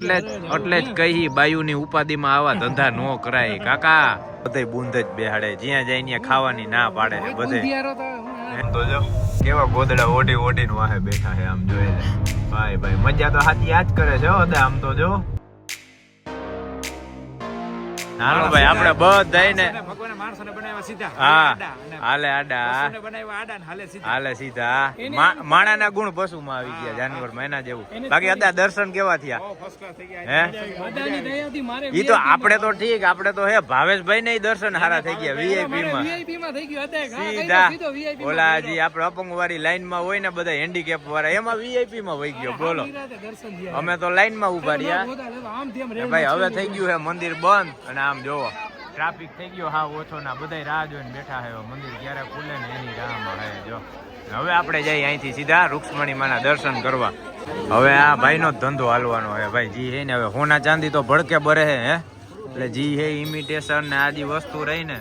એટલે જ કહી બાયુની ઉપાધિમાં આવા ધંધા નો કરાય કાકા. બધે બુંદ જ બેહાડે, જ્યાં જાય ત્યાં ખાવાની ના પાડે છે બધે. તો જો કેવા ગોદડા ઓઢી ઓઢીને વાહે બેઠા છે આમ જોઈ લે. ભાઈ ભાઈ મજા તો હાથી યાદ કરે છે આમ તો જો. હાલો ભાઈ આપણે બધા ને હા હાલે આડા હાલે સીધા. માણાના ગુણ પશુમાં આવી ગયા જાનવર એના જેવું. બાકી અદા દર્શન કેવા થયા હે? ઈ તો આપણે તો ઠીક, આપણે તો હે ભાવેશભાઈ ને દર્શન હારા થઈ ગયા વીઆઈપી માં સીધા. ઓલા હજી આપણે અપંગ વાળી લાઈન માં હોય ને બધા હેન્ડીકેપ વાળા એમાં વીઆઈપી માં વહી ગયો બોલો. અમે તો લાઈન માં ઉભા રહ્યા ભાઈ. હવે થઈ ગયું હે મંદિર બંધ અને આમ જોવો ટ્રાફિક થઈ ગયો હા ઓછો ના. બધા રાહ જોઈને બેઠા હે મંદિર ક્યારે ખુલે ને એની રાહમાં હે જો. હવે આપણે જઈએ અહીંથી સીધા રૂક્ષ્મણી માના દર્શન કરવા. હવે આ ભાઈ નો ધંધો હાલવાનો હે ભાઈ. જી હે ને હવે સોના ચાંદી તો ભડકે બરે હે એટલે જી હે ઇમિટેશન ને આજી વસ્તુ રહી ને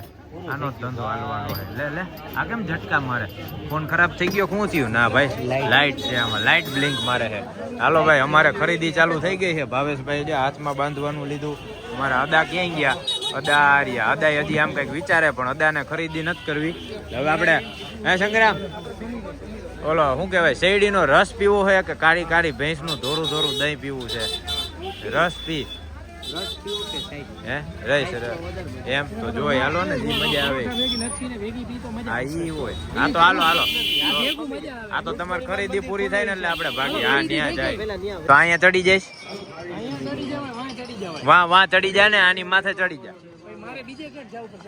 આનો ધંધો હાલવાનો હે. લે લે આ કેમ ઝટકા મારે? ફોન ખરાબ થઈ ગયો શું થયું? ના ભાઈ લાઈટ છે આમાં, લાઈટ બ્લિંક મારે છે. હાલો ભાઈ અમારે ખરીદી ચાલુ થઈ ગઈ છે. ભાવેશભાઈ જે હાથમાં બાંધવાનું લીધું. અમારા અદા ક્યાંય ગયા? અદા રહ્યા. અદા હજી આમ કઈક વિચારે પણ અદાને ખરીદી નથી કરવી. હવે આપણે હે સંગ્રામ ઓલો શું કહેવાય શેરડીનો રસ પીવો છે કે કાળી કાળી ભેંસનું ધોરું ધોરું દહીં પીવું છે? રસ પી હે રહીશ એમ તો જોઈ હાલો ને જી મજા આવે. હા ઈ હોય. હા તો હાલો હાલો. આ તો તમારી ખરીદી પૂરી થાય ને એટલે આપણે ભાગી. હા ત્યાં જાય તો અહીંયા ચડી જઈશ. વાં ચડી જાય ને આની માથે ચડી જાય.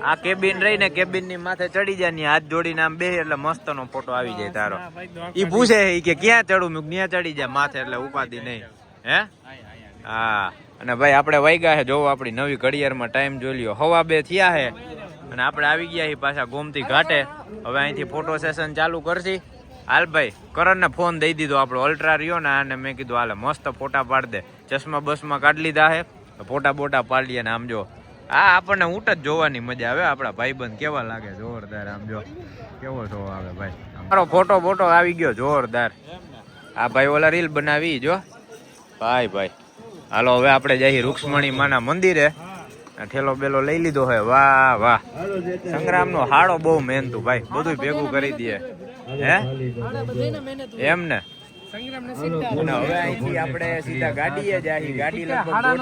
આ કેબિન રહી ને કેબિન ની માથે ચડી જાય ને હાથ જોડીને આમ બે એટલે મસ્ત નો ફોટો આવી જાય તારો. ઈ પૂછે કે ક્યાં ચડું? ત્યાં ચડી જાય માથે એટલે ઉપાધિ નહીં હે. હા અને ભાઈ આપણે વાગ્યા છે જોવો આપણી નવી ઘડિયાળમાં ટાઈમ જોઈ લ્યો 2:15 થયા છે અને આપણે આવી ગયા છીએ પાછા ગોમતી ઘાટે. હવે અહીંથી ફોટો સેશન ચાલુ કરશી. હાલ ભાઈ કરણને ફોન દઈ દીધો આપણો અલ્ટ્રા રહ્યો ને અને મેં કીધું હાલે મસ્ત ફોટા પાડ દે. ચશ્મા બસમાં કાઢી લીધા છે ફોટા બોટા પાડીએ ને આમ જો. હા આપણને ઊંટ જ જોવાની મજા આવે. આપણા ભાઈબંધ કેવા લાગે જોરદાર. આમ જો કેવો શો આવે ભાઈ. મારો ફોટો બોટો આવી ગયો જોરદાર. આ ભાઈ ઓલા રીલ બનાવી જો ભાઈ ભાઈ. હાલો હવે આપણે જઈએ રૂક્ષ્મણી માના મંદિરે. ઠેલો બેલો લઈ લીધો હે. વાહ વાહ સંગ્રામ નો હાડો બહુ મહેનતુ ભાઈ. બધું ભેગું કરી દે હે એમ ને. હવે અહીંથી આપણે સીધા ગાડીએ જઈએ. ગાડી લગભગ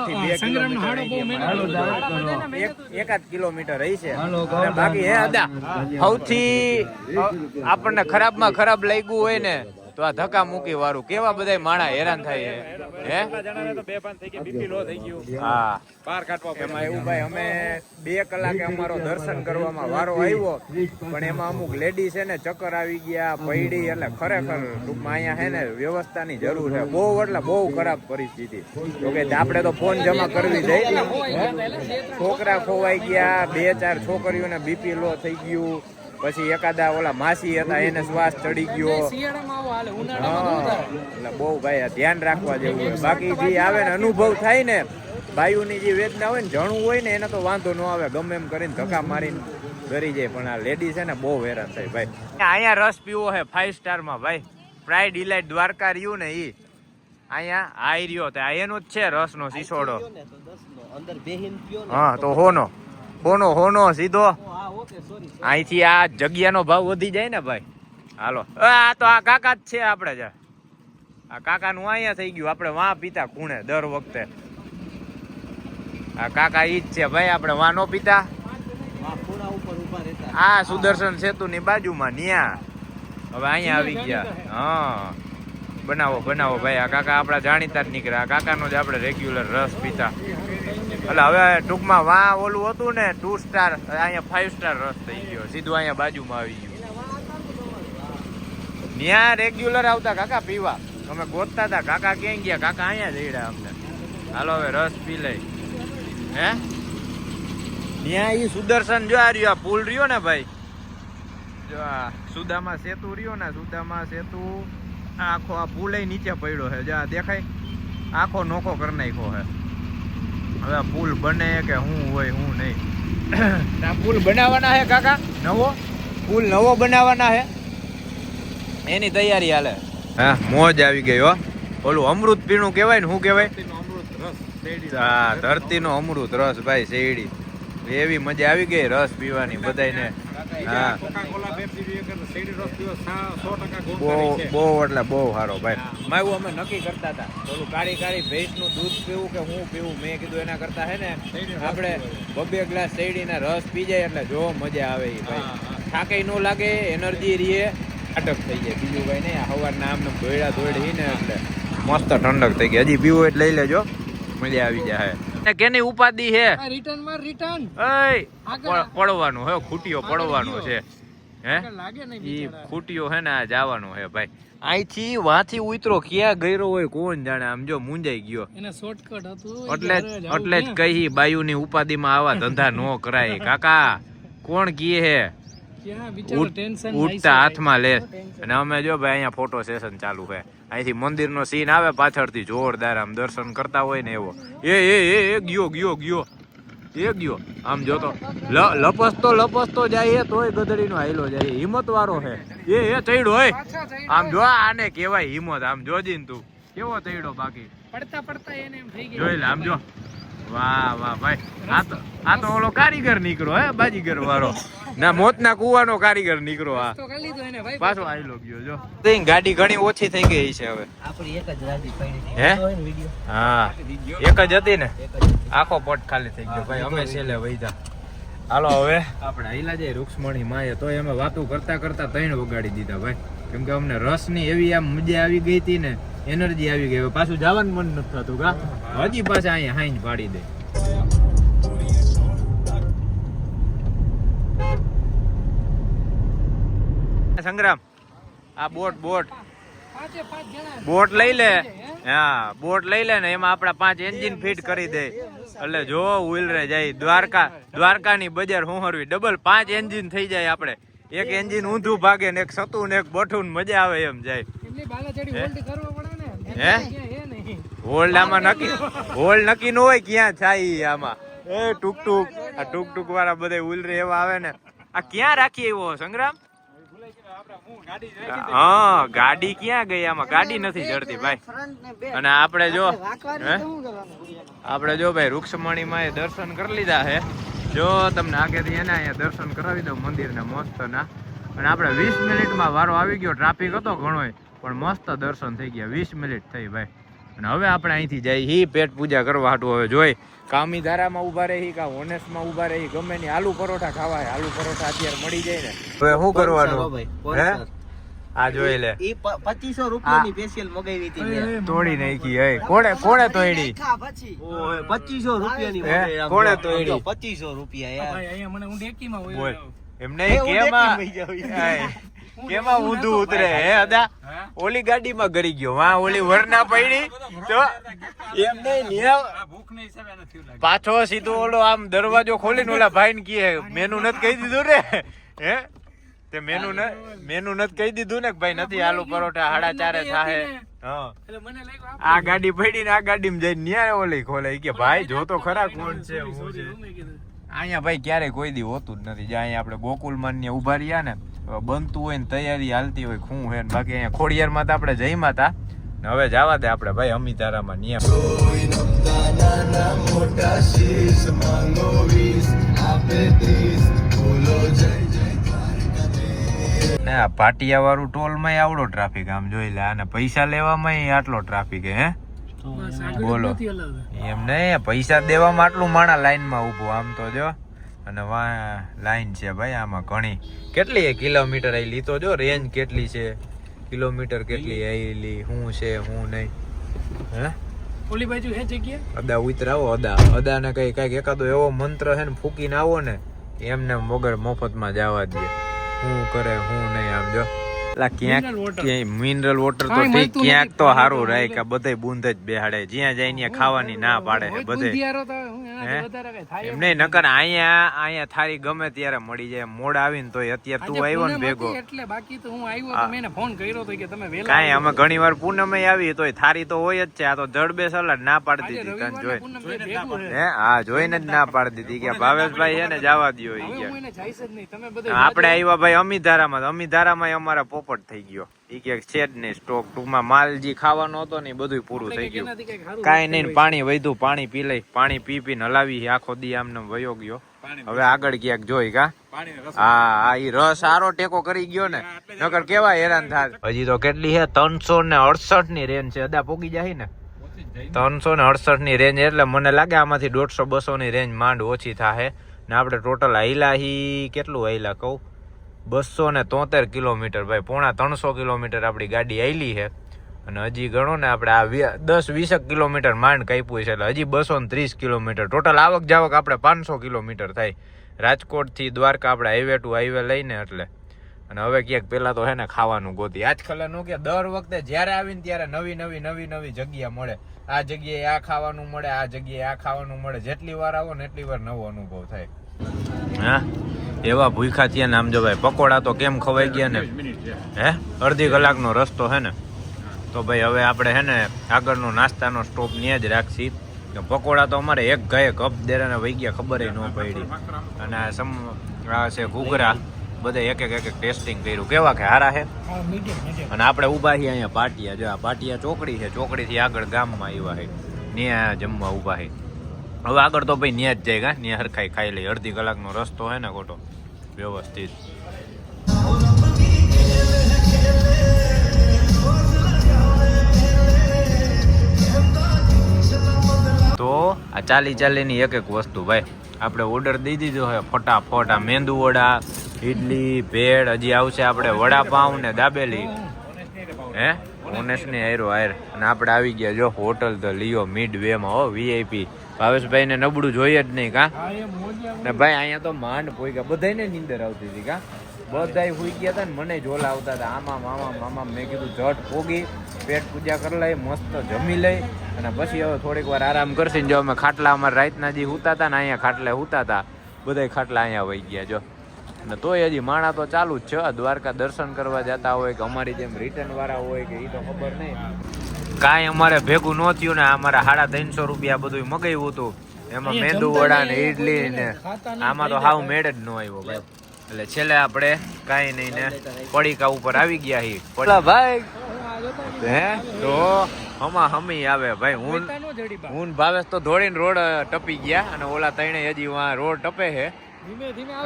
1.5 કિલોમીટર રહી છે. બાકી હે અદા સૌથી આપણને ખરાબમાં ખરાબ લાગ્યું હોય ને તો આ ધક્કા મૂકી વાળું. કેવા બધા માણા હેરાન થાય હે. હા એમાં એવું ભાઈ અમે 2 કલાકે અમારો દર્શન કરવામાં વારો આવ્યો પણ એમાં અમુક લેડી છે ને ચક્કર આવી ગયા પૈડી. એટલે ખરેખર ટૂંકમાં અહીંયા છે ને વ્યવસ્થાની જરૂર છે બહુ. એટલે બહુ ખરાબ પરિસ્થિતિ. તો કે આપણે તો ફોન જમા કરવી જઈ. છોકરા ખોવાઈ ગયા. 2-4 છોકરીઓને બીપી લો થઈ ગયું. પછી એકાદા ઓલા માસી હતા એને શ્વાસ ચડી ગયો. એટલે બહુ ભાઈ ધ્યાન રાખવા જેવું હોય. બાકી જે આવે ને અનુભવ થાય ને બાયુની જે વેદના હોય ને જણું હોય ને એને તો વાંધો ન આવે. ગમે એમ કરીને ધક્કા મારીને ડરી જાય. પણ આ લેડી છે ને બહુ હેરાન થાય ભાઈ. અહીંયા રસ પીવો છે 5 સ્ટારમાં ભાઈ. પ્રાઇડ ડિલાઇટ દ્વારકા રહ્યું ને ઈ અહીંયા આઈ રહ્યો તો એનું જ છે રસનો શીશોડો. હા તો હોનો સીધો અહીંથી. આ જગ્યાનો ભાવ વધી જાય ને ભાઈ. હાલો આ તો આ કાકા જ છે આપણે જ. આ કાકાનું અહીંયા થઈ ગયું. આપણે વાં પીતા ખૂણે દર વખતે. આ કાકા ઈ જ છે ભાઈ. આપણે વાં નો પીતા. આ સુદર્શન સેતુ ની બાજુમાં ન્યા. હવે અહીંયા આવી ગયા. હા બનાવો ભાઈ. આ કાકા આપણા જાણીતા જ નીકળ્યા. આ કાકાનો જ આપણે રેગ્યુલર રસ પીતા. એટલે હવે ટૂંકમાં વાં ઓલું હતું ને 2 સ્ટાર અહીંયા 5 સ્ટાર રસ થઈ ગયો. સીધું અહીંયા બાજુમાં આવી ગયું. ત્યાં રેગ્યુલર આવતા કાકા પીવા. અમે ગોતતા હતા કાકા ક્યાં ગયા. કાકા અહીંયા જઈડ્યા અમને. હાલો હવે રસ પી લઈ હે. ત્યાં ઈ સુદર્શન જો આ રહ્યો પુલ રહ્યો ને ભાઈ. જો આ સુદામા સેતુ રહ્યો ને. સુદામા સેતુ આખો આ પુલ નીચે પડ્યો છે. જા દેખાય આખો નોખો કરી નાખ્યો છે. હવે પુલ બને કે શું હોય શું નહીં. આ પુલ બનાવવાના છે કાકા. પુલ નવો બનાવવાના છે એની તૈયારી હાલે. હા મોજ આવી ગઈ હો. ઓલું અમૃત પીણું કહેવાય ને શું કહેવાય? હા ધરતીનો અમૃત રસ ભાઈ શેરડી એવી મજા આવી ગઈ રસ પીવાની બધાને. હા બહુ એટલે બહુ સારો ભાઈ. મારું અમે નક્કી કરતા હતા ઓલું કાળી કાળી ભેંસનું દૂધ પીવું કે હું પીવું. મેં કીધું એના કરતા હે ને આપણે 2 ગ્લાસ શેરડીના રસ પી જાય એટલે જો મજા આવે એ ભાઈ. થાકે ન લાગે, એનર્જી રહે, અટક થઈ જાય. બીજું કઈ નહીં. સવારના આમને ધોળા ધોળી ને એટલે મસ્ત ઠંડક થઈ ગઈ. હજી પીવું એટલે લઈ લેજો, મજા આવી જાય. કેની ઉપાધિ હે? રિટર્ન માં રિટર્ન પડવાનું હે, ખૂટીઓ પડવાનો છે હે. ઈ ખૂટીઓ હે ને આ જવાનું હે ભાઈ. અહીંથી વાથી ઉતરો ક્યાં ગયો હોય કોણ જાણે. આમ જો મુંજાઈ ગયો. એને શોર્ટકટ હતું એટલે જ કહી બાયુની ઉપાધિમાં આવા ધંધા નો કરાય કાકા. કોણ કીએ હે ઉઠતા હાથમાં લે. અને અમે જો ભાઈ અહીંયા ફોટો સેશન ચાલુ છે. અહીંથી મંદિરનો સીન આવે પાછળથી જોરદાર. આમ દર્શન કરતા હોય ને એવો. એ ગયો આમ જોતો લપસતો જાય તોય ગધડીનો હાઈલો જાય. હિંમત વાળો છે એ ચડ્યો હોય. આમ જો આને કેવાય હિંમત. આમ જોજીને તું કેવો ચડ્યો. બાકી પડતા એને એમ થઈ ગયું. જોઈ લે આમ જો. વાહ ભાઈ. આ તો ઓલો કારીગર નીકળો હે, બાજીગર વાળો ના મોતના કુવાનો કારીગર નીકળો. આ પાછો આઈલો ગયો જો. ગાડી ઘણી ઓછી થઈ ગઈ છે હવે. આપણી એક જ ગાડી પડી હે. હા એક જ હતી ને. આખો પોટ ખાલી થઈ ગયો ભાઈ. અમે છેલ્લે વૈધા. હાલો હવે આપણે આઈલા જાય રૂક્ષ્મણી માએ. તો અમે વાતો કરતા 3 વગાડી દીધા ભાઈ. કેમ કે અમને રસની એવી આમ મજા આવી ગઈ હતી ને, એનર્જી આવી ગઈ. પાછું જવાનું મન નથી થતું કા. હજી પાછા અહીંયા હાઈજ પાડી દે. સંગ્રામ આ બોટ લઈ લે. હા બોટ લઈ લે ને એમાં આપડા 5 એન્જિન ફિટ કરી દે એટલે જો વ્હીલ રે જાય. દ્વારકાની બજાર હોહરવી ડબલ 5 એન્જિન થઈ જાય. આપણે એક એન્જિન ઊંધું ભાગે ને એક સતું ને એક બઠું મજા આવે એમ જાય. હે હોલ્ડ આમાં નક્કી ન હોય ક્યાં થાય આમાં. એ ટુક વાળા બધા વ્હીલ રે એવા આવે ને. આ ક્યાં રાખી એવો સંગ્રામ? હા ગાડી ક્યાં ગઈ? આમાં ગાડી નથી ચડતી ભાઈ. અને આપણે જો ભાઈ રૂક્ષ્મણી માં દર્શન કરી લીધા છે. જો તમને આગેથી એના અહીંયા દર્શન કરાવી દો મંદિર ને મસ્ત ના. અને આપણે 20 મિનિટમાં વારો આવી ગયો. ટ્રાફિક હતો ઘણો પણ મસ્ત દર્શન થઈ ગયા. 20 મિનિટ થઈ ભાઈ. અને હવે આપણે અહીંથી જઈ પેટ પૂજા કરવા હાટું. હવે જોઈ કામી ધારામાં ઉભા રહી કા હોનેસમાં ઉભા રહી ગમે ની. આલુ પરોઠા ખાવા. આલુ પરોઠા અત્યારે મળી જાય ને. હવે શું કરવાનું હે? આ જોઈ લે. ઈ 2500 રૂપિયાની સ્પેશિયલ મગાવી હતી. તોડી નાખી. હે કોણે તોડી? ઓય 2500 રૂપિયાની મગાવી. કોણે તોડી? 2500 રૂપિયા યાર. ભાઈ અહીંયા મને હું ડેકીમાં હોય. એમને કેમાં ઊંધું ઉતરે હે અદા? ઓલી ગાડીમાં ગરી ગયો. વાહ ઓલી વરના પડી તો એમ નહીં. પાછો સીધો ઓલો આમ દરવાજો ખોલીને ઓલા ભાઈને કહે મેનુ નથી કહી દીધું ને. હે તે મેનુ નથી કહી દીધું ને ભાઈ નથી આલુ પરોઠા 4.5 થાય. આ ગાડી પડી ને આ ગાડીમાં જઈને ન્યા ઓલી ખોલે કે ભાઈ જો તો ખરા કોણ છે. અહીંયા ભાઈ ક્યારેય કોઈ દી હોતું જ નથી. જ્યાં અહીંયા આપણે ગોકુલમાન ને ઉભા રહ્યા ને બનતું હોય ને તૈયારી હાલતી હોય શું હે. બાકી અહીંયા ખોડિયારમાં તો આપણે જઈમાં હતા ને. હવે જવા દે આપણે ભાઈ અમિતારામાં ન્યા પાટિયા વાળું ટોલ માં આવડો ટ્રાફિક. આમ જોઈ લે. આને પૈસા લેવામાં આટલો ટ્રાફિક હે. બોલો એમ નહીં પૈસા દેવામાં આટલું માણા લાઈન માં ઉભો. આમ તો જો અને લાઈન છે ભાઈ આમાં ઘણી. કેટલી કિલોમીટર આવેલી તો જો રેન્જ કેટલી છે. કિલોમીટર કેટલી આવેલી શું છે શું નહીં. હે ઓલી બાજુ હે જગ્યા અદા ઉતરાવો. અદા ને કઈક એકાદો એવો મંત્ર છે ને ફૂકીને આવો ને એમને વગર મફતમાં જવા દે. શું કરે શું નહીં. આમ જો ક્યાંક મિનરલ વોટર તો ઠીક ક્યાંક તો સારું રહે કે બધે બુંદ જ બેહાડે. જ્યાં જાય ત્યાં ખાવાની ના પાડે છે બધે. એમ નહીં નકર અહીંયા થારી ગમે ત્યારે મળી જાય. મોડ આવીને તોય અત્યારે તું આવ્યો ને ભેગો એટલે બાકી તો હું આવ્યો તો મેને ફોન કર્યો તો કે તમે વેલા કાંઈ અમે ઘણી વાર પૂનમે આવી તોય થારી તો હોય જ છે. આ તો જડબે સલાડ ના પાડી દીધી તને જોઈ. હે હા જોઈને જ ના પાડી દીધી કે ભાવેશભાઈ છે ને જવા દો. આપણે આવ્યા ભાઈ અમિધારામાં. અમિધારામાં અમારા પોપટ થઈ ગયો. ઈ ક્યાંક છે જ નહીં સ્ટોક. ટૂંકમાં માલ જે ખાવાનો હતો ને એ બધું પૂરું થઈ ગયું. કાંઈ નહીં, પાણી વધ્યું, પાણી પી લઈ. પાણી પી પીને હલાવી આખો દી આમને વયો ગયો. હવે આગળ ક્યાંક જોઈ કા. હા, ઈ રસ સારો ટેકો કરી ગયો ને, નકર કેવા હેરાન થાય. હજી તો કેટલી છે 368 ની રેન્જ છે. અદા પોગી જાય ને 368 ની રેન્જ, એટલે મને લાગે આમાંથી 150-200 ની રેન્જ માંડ ઓછી થાય. ને આપણે ટોટલ હાઈલા કેટલું હાઈલા કહું, 273 કિલોમીટર ભાઈ, પોણા 300 કિલોમીટર આપણી ગાડી હાઈલી છે. અને હજી ગણો ને આપણે આ 10-20 કિલોમીટર માંડ કાપ્યું છે, એટલે હજી 230 કિલોમીટર ટોટલ આવક જાવક આપણે 500 કિલોમીટર થાય. રાજકોટ થી દ્વારકા આપણે હાઈવે ટુ હાઈવે લઈને એટલે. અને હવે ક્યાંક પેલા તો હે ને ખાવાનું ગોતી. આજકાલ નું કે દર વખતે જયારે આવીને ત્યારે નવી જગ્યા મળે. આ જગ્યાએ આ ખાવાનું મળે, આ જગ્યાએ આ ખાવાનું મળે. જેટલી વાર આવો ને એટલી વાર નવો અનુભવ થાય. હા, એવા ભૂખા થયા ને. આમ જો ભાઈ પકોડા તો કેમ ખવાઈ ગયા ને, હે અડધી કલાકનો રસ્તો હે ને. તો ભાઈ હવે આપણે હે ને આગળનો નાસ્તાનો સ્ટોપ ન્યા જ રાખશી. પકોડા તો અમારે એક ગાયે કપ દેરાને વહી ગયા, ખબર ન પડી. અને આ છે ઘૂઘરા, બધે એક એક ટેસ્ટિંગ કર્યું, કેવા કે હારા છે. અને આપણે ઊભા છીએ અહીંયા પાટિયા. જો આ પાટિયા ચોકડી છે, ચોકડીથી આગળ ગામમાં આવ્યા છે, ત્યાં જમવા ઊભા છે. હવે આગળ તો ભાઈ ન્યા જ જાય કા, ન્યા હરખાઈ ખાઈ લઈ. અડધી કલાકનો રસ્તો હે ને ખોટો વ્યવસ્થિત. તો આ ચાલીની એક વસ્તુ ભાઈ આપણે ઓર્ડર દઈ દીધો છે ફટાફટ. આ મેંદુ વડા, ઇડલી, ભેળ, હજી આવશે આપણે વડાપાઉં ને દાબેલી. હે ઓનેસ્ટની હાયરો હાયર. અને આપણે આવી ગયા જો hotel the Leo mid way માં હો, VIP. ભાવેશભાઈ ને નબળું જોઈએ જ નહીં કા. ને ભાઈ અહીંયા તો માંડ પોઈ ગયા, બધાને નીંદર આવતી હતી કા. બધાય હુઈ ગયા હતા ને મને જોલા આવતા હતા. આમાં મેં કીધું ઝટ પોગી પેટ પૂજા કરી લઈ, મસ્ત જમી લઈ અને પછી હવે થોડીક વાર આરામ કરશે. જો અમે ખાટલા અમારે રાતના જે હુતા હતા ને અહીંયા ખાટલે હુતા હતા, બધાય ખાટલા અહીંયા વહી ગયા જો. અને તોય હજી માણા તો ચાલુ જ છે. દ્વારકા દર્શન કરવા જતા હોય કે અમારી જેમ રિટર્ન વાળા હોય કે એ તો ખબર નહીં. કાંઈ અમારે ભેગું ન થયું ને. અમારે 350 રૂપિયા બધું મગાવ્યું હતું, એમાં મેંદુ વડા ને ઇડલી ને આમાં તો હાવ મેળ જ ન આવ્યો ભાઈ. એટલે છેલ્લે આપણે કાંઈ નહીં ને પડીકા ઉપર આવી ગયા હી. ભાઈ હે તો હમી આવે ભાઈ. હું ભાવેશ તો દોડીને રોડ ટપી ગયા અને ઓલા તઈને હજી વાં રોડ ટપે છે.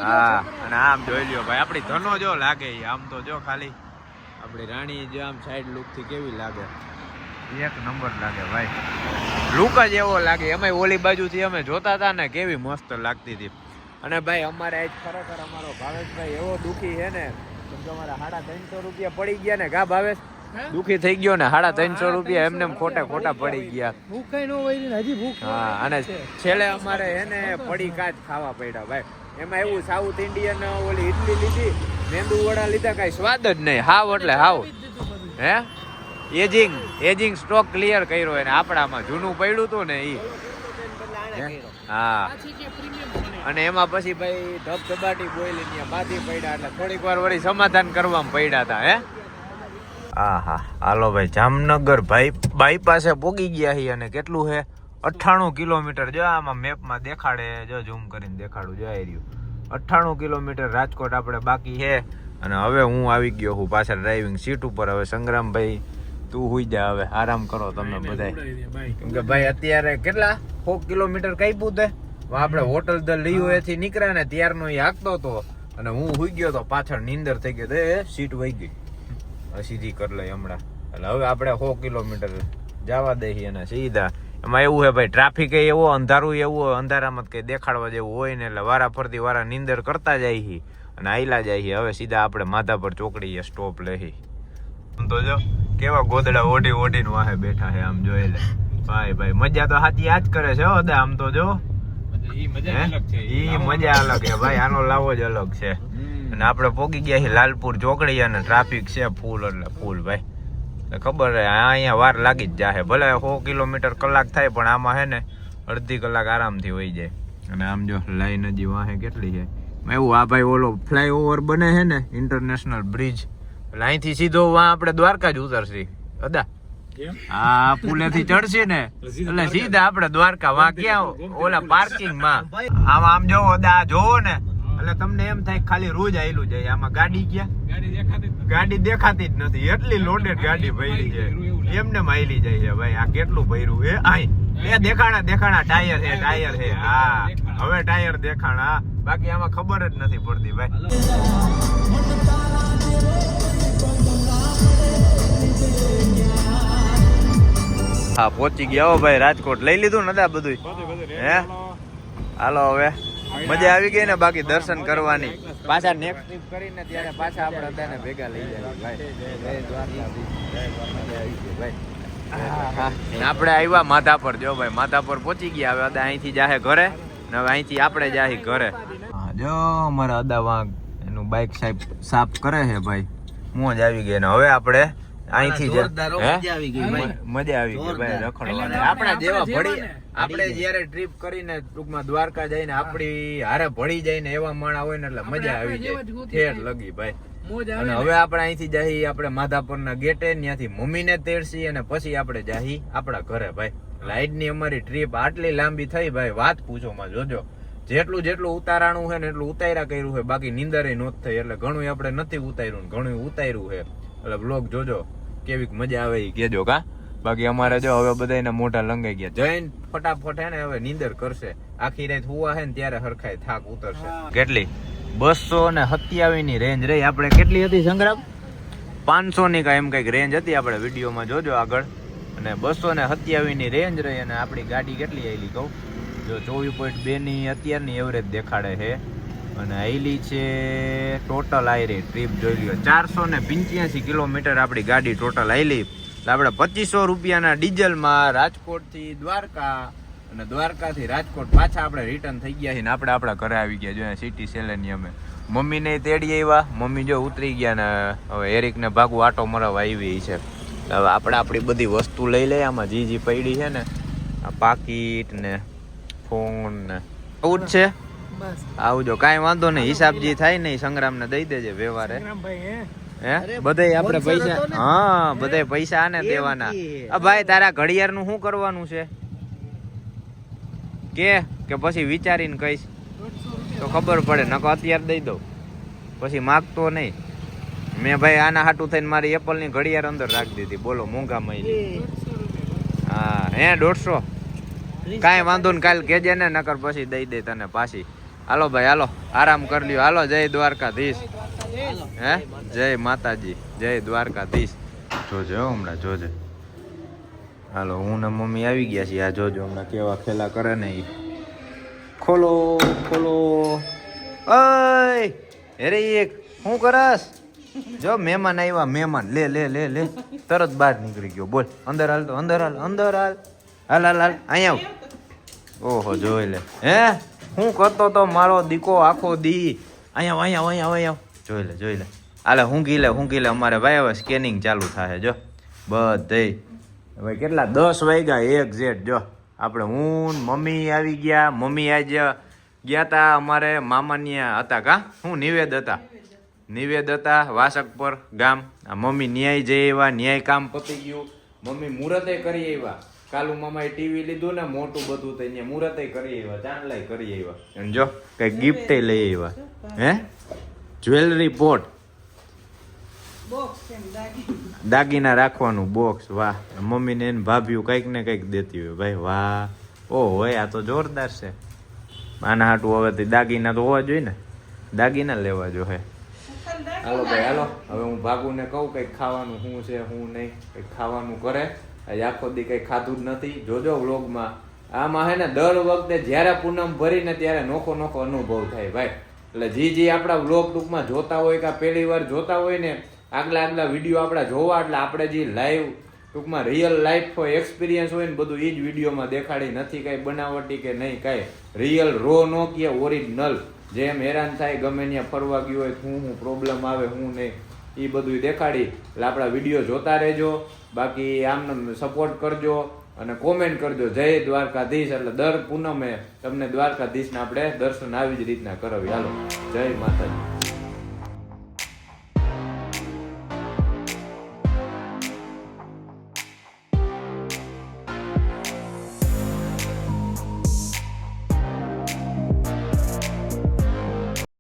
હા, અને આમ જોઈ લ્યો ભાઈ આપડી ધનો જો લાગે. આમ તો જો ખાલી આપડી રાણી જો આમ સાઈડ લુક થી કેવી લાગે, એક નંબર લાગે ભાઈ. લુક જ એવો લાગે. એમાં ઓલી બાજુ થી અમે જોતા હતા ને કેવી મસ્ત લાગતી હતી. અને ભાઈ અમારે આજ ખરેખર અમારો ભાવેશભાઈ એવો દુખી છે ને, કેમ કે અમારા 350 રૂપિયા પડી ગયા ને કા ભાવેશ. દુખી થઈ ગયો ને, 350 રૂપિયા એમને ખોટા પડી ગયા. હા, અને છેલ્લે અમારે એને પડી કાચ ખાવા પડ્યા ભાઈ. એમાં એવું સાઉથ ઇન્ડિયન ઓલી ઇડલી લીધી, મેંદુ વડા લીધા, કઈ સ્વાદ જ નહીં. હાવ એટલે હાવ હે એજિંગ સ્ટોક ક્લિયર કર્યો એને. આપણામાં જૂનું પડ્યું હતું ને ઈ. હા, અને એમાં પછી ભાઈ ધબધબાટી બોયલી ત્યાં બાંધી પડ્યા, એટલે થોડીક વાર વળી સમાધાન કરવામાં પડ્યા હતા. હે હા હાલો ભાઈ, જામનગર ભાઈ બાયપાસે પોગી ગયા છીએ. અને કેટલું છે 98 કિલોમીટર. જો આમાં મેપમાં દેખાડે, જો ઝૂમ કરીને દેખાડું, જો આવી રહ્યું 98 કિલોમીટર રાજકોટ આપણે બાકી છે. અને હવે હું આવી ગયો હું પાછળ ડ્રાઇવિંગ સીટ ઉપર. હવે સંગ્રામભાઈ તું હુઈ જા, હવે આરામ કરો તમે બધાય. કેમ કે ભાઈ અત્યારે કેટલા 100 કિલોમીટર કાપ્યું તે આપણે હોટલ ધ લિયો એથી નીકળ્યા ને ત્યારનો એ હાંકતો હતો. અને હું હુઈ ગયો તો પાછળ નીંદર થઈ ગયો, સીટ વહી ગઈ. સીધી કરી લઈ હમણાં. એટલે હવે આપણે 100 કિલોમીટર જવા દઈએ અને સીધા. એમાં એવું છે ભાઈ, ટ્રાફિક એવો, અંધારું એવું, અંધારામાં કઈ દેખાડવા જેવું હોય ને, એટલે વારા ફરતી વારા નીંદર કરતા જાય અને આયલા જાય. હવે સીધા આપણે માધાપર ચોકડીએ સ્ટોપ લઈ. તો જો કેવા ગોદડા ઓઢીને વાહે બેઠા છે, આમ જોઈ લે ભાઈ. મજા તો સાચી આ જ કરે છે હો. આમ તો જો ઈ મજા અલગ છે ભાઈ, આનો લાવો જ અલગ છે. અને આપણે પોગી ગયા છીએ લાલપુર ચોકડી અને ટ્રાફિક છે ફૂલ, એટલે ફૂલ ભાઈ. ખબર હે અહીંયા વાર લાગી જ જાહે. ભલે 100 કિલોમીટર કલાક થાય, પણ આમાં હે ને અડધી કલાક આરામથી વહી જાય. અને આમ જો લાઈન હજી વાહે કેટલી છે એવું. આ ભાઈ ઓલો ફ્લાયઓવર બને છે ને, ઇન્ટરનેશનલ બ્રિજ, એટલે અહીંથી સીધો વાં આપણે દ્વારકા જ ઉતરશી અદા. હા, પુલેથી ચડશે ને એટલે સીધા આપણે દ્વારકા. વાં ક્યાં ઓલા પાર્કિંગ માં આમ જોવો અદા જોવો ને, એટલે તમને એમ થાય ખાલી રોજ આયલું જાય. આમાં ગાડી ક્યાં ગાડી દેખાતી જ નથી, એટલી લોડેડ ગાડી ભરી છે. એમને માયલી જાય છે ભાઈ. આ કેટલું ભર્યું એ આય એ દેખાણા ટાયર છે. હા હવે ટાયર દેખાણા, બાકી આમાં ખબર જ નથી પડતી ભાઈ. હા પહોંચી ગયા હો ભાઈ રાજકોટ. લઈ લીધું ને બધું હે? હાલો હવે મજા આવી ગઈ ને? બાકી દર્શન કરવાની પાછા નેક્સ્ટ ટ્રીપ કરીને ત્યારે પાછા આપણે બધાને ભેગા લઈ જાય ભાઈ. આપણે આવ્યા માધાપર. જો ભાઈ માધાપર પહોંચી ગયા. હવે અદા અહીંથી જાહે ઘરે ને હવે અહીંથી આપણે જાહી ઘરે. જો અમારા અદા વાંક એનું બાઇક સાફ કરે છે ભાઈ. મોજ આવી ગઈ ને હવે આપણે અહીંથી મજા આવી ગઈ ભાઈ રખડવાની. આપણા જેવા ભળી આપણે જયારે ટ્રીપ કરીને ટૂંકમાં દ્વારકા જઈને આપડી હારે ભળી જાય ને એવા માણા હોય ને એટલે મજા આવી જાય ઠેર લગી ભાઈ. અને હવે આપણે અહીંથી જાહી આપણે માધાપરના ગેટે, ત્યાંથી મમ્મીને તેડસી અને પછી આપણે જાહી આપણા ઘરે ભાઈ. લાઈટની અમારી ટ્રીપ આટલી લાંબી થઈ ભાઈ, વાત પૂછો માં. જોજો જેટલું ઉતારાણું છે ને એટલું ઉતાર્યા કર્યું છે, બાકી નીંદરે નોત થઈ. એટલે ઘણું આપણે નથી ઉતાર્યું, ઘણું ઉતાર્યું છે. એટલે બ્લોગ જોજો કેવી મજા આવે એ કેજો કા. બાકી અમારે જો હવે બધાને મોઢા લંગાઈ ગયા. જઈને ફટાફટ હે ને હવે નીંદર કરશે. આખી રાત હુવા હે ને ત્યારે હરખાય થાક ઉતરશે. કેટલી 227 ની રેન્જ રહી. આપણે કેટલી હતી સંગ્રામ? 500 ની કા એમ કઈક રેન્જ હતી. આપણે વિડીયોમાં જોજો આગળ. અને 227 ની રેન્જ રહી. અને આપણી ગાડી કેટલી આવેલી કહું? જો 24.2 ની અત્યારની એવરેજ દેખાડે છે. અને આવેલી છે ટોટલ આયરી ટ્રીપ જોઈ લ્યો 485 કિલોમીટર આપણી ગાડી ટોટલ આવેલી. આપણે 2500 રૂપિયાના ડીઝલમાં રાજકોટ થી દ્વારકા અને દ્વારકાથી રાજકોટ પાછા આપણે રિટર્ન થઈ ગયા છીએ. આપણે આપણા ઘરે આવી ગયા. જો સિટી સેલેની અમે મમ્મીને તેડી આવ્યા. મમ્મી જો ઉતરી ગયા ને હવે એરિકને ભાગું આટો મરાવા આવી છે. હવે આપણે આપણી બધી વસ્તુ લઈ લઈએ. આમાં જી પડી છે ને આ પાકીટ ને ફોન ને આવું જ છે. આવજો કાંઈ વાંધો નહીં. હિસાબ જે થાય ને સંગ્રામ ને દઈ દેજે વ્યવહારે. હે બધાય આપણે પૈસા હા બધાય પૈસા આને દેવાના. ભાઈ તારા ઘડિયાળ નું શું કરવાનું છે કે પછી વિચારીને કહીશ તો ખબર પડે. નકો અત્યારે દઈ દઉં પછી માગતો નહીં. મેં ભાઈ આના હાટું થઈને મારી એપલ ની ઘડિયાળ અંદર રાખી દીધી. બોલો મોંઘા મળી. હા હે 150. કાંઈ વાંધો ને કાલ કેજે ને નકર પછી દઈ દે તને પાછી. હાલો ભાઈ હાલો આરામ કરી લ્યો. હાલો જય દ્વારકાધીશ. હે જય માતાજી જય દ્વારકાધીશ. જોજે હમણાં જોજે. હાલો હું ને મમ્મી આવી ગયા છીએ. આ જોજો હમણાં કેવા ખેલા કરે ને એ. ખોલો ઓય અરે એક શું કરસ? જો મહેમાન આવ્યા. મહેમાન લે તરત બહાર નીકળી ગયો. બોલ અંદર હાલ તો અંદર હાલ અહીંયા ઓહો જોઈ લે. હે હું કરતો તો મારો દીકો આખો દી? અહીંયા જોઈ લે. હાલે ઊંઘી લે. અમારે ભાઈ હવે સ્કેનિંગ ચાલુ થાય. જો બધે ભાઈ કેટલા 10 વાગ્યા એક્ઝેક્ટ. જો આપણે હું મમ્મી આવી ગયા. મમ્મી આજે ગયા તા અમારે મામાની હતા કા હું નિવેદ હતા વાસક પર ગામ. મમ્મી ન્યાય જઈ આવ્યા. ન્યાય કામ પતી ગયું. મમ્મી મુહૂર્તે કરી આવ્યા. કાલુ મામાએ ટીવી લીધું ને મોટું બધું તો અહીંયા મુહૂર્તે કરી આવ્યા. ચાંદલાય કરી આવ્યા. અને જો કઈ ગિફ્ટ લઈ આવ્યા. હે જ્વેલરી પોટ દાગીના રાખવાનું બોક્સ. વાહ મમ્મીને એને ભાભીઓ કઈક ને કઈક દેતી હોય ભાઈ. વાહ ઓ હોય આ તો જોરદાર છે. આના હાટું હવે દાગીના તો હોવા જોઈએ ને. દાગીના લેવા જો હે. હાલો ભાઈ હાલો હવે હું ભાગું ને કહું કઈક ખાવાનું શું છે શું નહીં. કઈક ખાવાનું કરે. આજે આખો દી કઈ ખાધું જ નથી. જોજો વ્લોગમાં. આમાં હે ને દર વખતે જયારે પૂનમ ભરીને ત્યારે નોખો અનુભવ થાય ભાઈ. એટલે જે આપણા વ્લોગ ટૂંકમાં જોતા હોય કે પહેલી વાર જોતા હોય ને આગલા વિડીયો આપણા જોવા એટલે આપણે જે લાઈવ ટૂંકમાં રિયલ લાઈફ હોય એક્સપિરિયન્સ હોય ને બધું એ જ વિડીયોમાં દેખાડી. નથી કાંઈ બનાવટી કે નહીં કાંઈ રિયલ રો નો કે ઓરિજિનલ. જેમ હેરાન થાય ગમે ત્યાં ફરવા ગયું હોય શું પ્રોબ્લેમ આવે શું નહીં એ બધું દેખાડી. એટલે આપણા વિડીયો જોતા રહેજો. બાકી આમને સપોર્ટ કરજો અને કોમેન્ટ કરજો જય દ્વારકાધીશ. એટલે દર પૂનમે તમને દ્વારકાધીશના આપણે દર્શન આવી જ રીતના કરાવી. હાલો જય માતાજી.